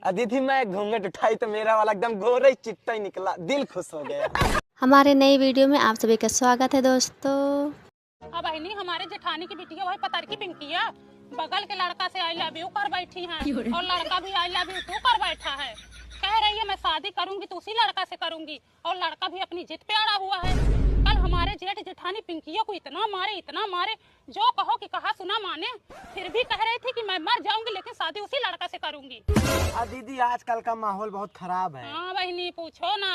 दीदी मैं घूंघट उठाई तो मेरा वाला एकदम गोरा ही चिट्टा ही निकला, दिल खुश हो गया। हमारे नई वीडियो में आप सभी का स्वागत है दोस्तों। अब बहनी हमारे जेठानी की बिटिया वही पतर की पिंकिया बगल के लड़का से आई लव यू कर बैठी है और लड़का भी आई लव यू टू कर बैठा है। कह रही है मैं शादी करूंगी तो उसी लड़का से करूंगी और लड़का भी अपनी जिद पे अड़ा हुआ है। कल हमारे जेठ जेठानी पिंकिया को इतना मारे जो कहो कि कहा सुना माने, फिर भी कह रही थी कि मैं मर जाऊंगी लेकिन शादी उसी लड़का से करूंगी। दीदी आजकल का माहौल बहुत खराब है। हाँ बहनी पूछो ना,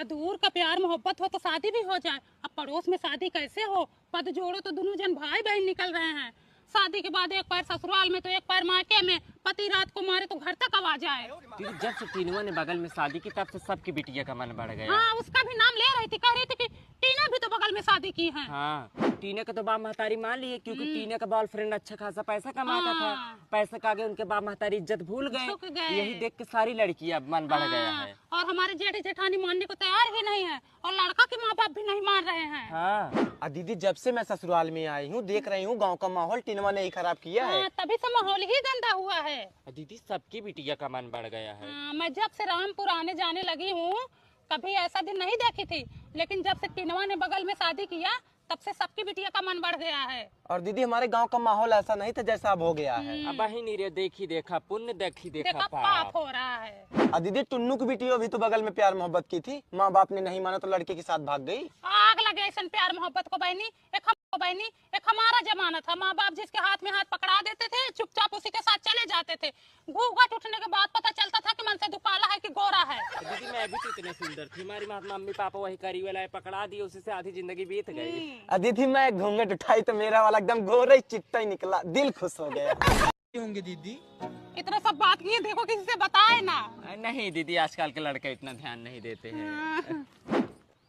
दूर का प्यार मोहब्बत हो तो शादी भी हो जाए, अब पड़ोस में शादी कैसे हो? पद जोड़ो तो दोनों जन भाई बहन निकल रहे हैं। शादी के बाद एक पैर ससुराल में तो एक पैर मायके में, पति रात को मारे तो घर तक अब आ जाए। जब से टीनुआ ने बगल में शादी की तब से सबकी बिटिया का मन बढ़ गया। हाँ उसका भी नाम ले रही थी, कह रही थी कि टीना भी तो बगल में शादी की है। हाँ टीना का तो बाप महतारी मान लिए क्योंकि टीना का बॉयफ्रेंड अच्छा खासा पैसा कमाता था। पैसा का आगे उनके बाप महतारी इज्जत भूल गए। यही देख के सारी लड़कियां मन बढ़ गया है। और हमारे जेठ जेठानी मानने को तैयार ही नहीं है और लड़का के माँ बाप भी नहीं मान रहे हैं। हाँ दीदी जब से मैं ससुराल में आई हूँ देख रही हूँ गांव का माहौल टीनवा ने ही खराब किया है। तभी से माहौल ही गंदा हुआ है। दीदी सबकी बिटिया का मन बढ़ गया है। मैं जब से रामपुर आने जाने लगी हूँ कभी ऐसा दिन नहीं देखी थी, लेकिन जब से टीनवा ने बगल में शादी किया तब से सबकी बिटिया का मन बढ़ गया है। और दीदी हमारे गांव का माहौल ऐसा नहीं था जैसा अब हो गया है। अब ही नहीं रे, देखी देखा पुण्य, देखी देखा पाप हो रहा है। दीदी टुन्नू की बिटिया भी तो बगल में प्यार मोहब्बत की थी, माँ बाप ने नहीं माना तो लड़के के साथ भाग गई। आग लगे ऐसा प्यार मोहब्बत को बहनी। एक हमारा जमाना था, माँ बाप जिसके हाथ में हाथ पकड़ा देते थे चुपचाप उसी के साथ चले जाते थे। घूंघट उठने के बाद पता चलता था कि मन से दुकाला है कि गोरा है। दीदी मैं भी तो इतने सुंदर थी, हमारी मम्मी पापा वही करी वाला पकड़ा दिए, उसी से आधी जिंदगी बीत गई। दीदी मैं घूंघट उठाई तो मेरा वाला एकदम गोरा ही चिट्टा ही निकला, दिल खुश हो गया। होंगे दीदी इतना सब बात किए, देखो किसी से बताए ना। नहीं दीदी आजकल के लड़के इतना ध्यान नहीं देते हैं।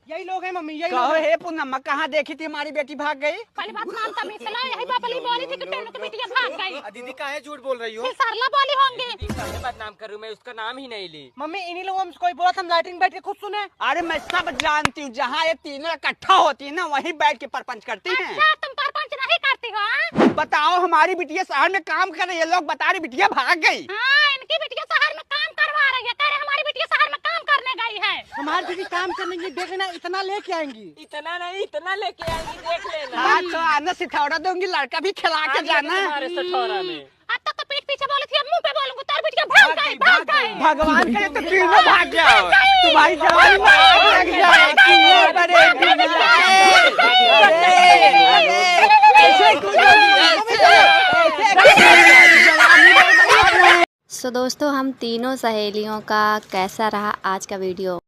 यही लोग हैं मम्मी, यही कहो हे पूनम कहाँ देखी थी हमारी बेटी भाग गई? पहली बात मानता भी सला, यही बापली बोली थी कि टेनु की बिटिया भाग गई। दीदी काहे झूठ बोल रही हो? फिर सरला बोली होंगी। दीदी बदनाम करूँ मैं, उसका नाम ही नहीं ली। मम्मी इन्हीं लोगों में कोई बोला था, हम लाइटिंग बैठ के खुद सुने। अरे मैं सब जानती हूँ, जहाँ ये तीनों इकट्ठा होती है ना वहीं बैठ के परपंच करती हैं। अच्छा तुम परपंच नहीं करती हो? बताओ हमारी बिटिया शहर में काम कर रही है, लोग बता रही बिटिया भाग गई। इनकी बिटिया शहर में काम करवा रही है, कह रहे हमारी बिटिया शहर में काम करने गई है। हमारी बिटी काम करने की देख लेना, इतना लेके आएंगी। इतना नहीं, इतना लेके आएंगी, देख लेना। हाँ तो आना सिथौड़ा दूंगी, लड़का भी खिला के जाना। हमारे सठौरा में अब तक तो पीठ पीछे बोली थी, अब मुंह पे बोलूंगी तार बिटिया भाग गई। भगवान करे तो तीनों भाग जाओ, तुम्हारी जवानी में आग लग जाए। तीनों बड़े सो दोस्तों हम तीनों सहेलियों का कैसा रहा आज का वीडियो?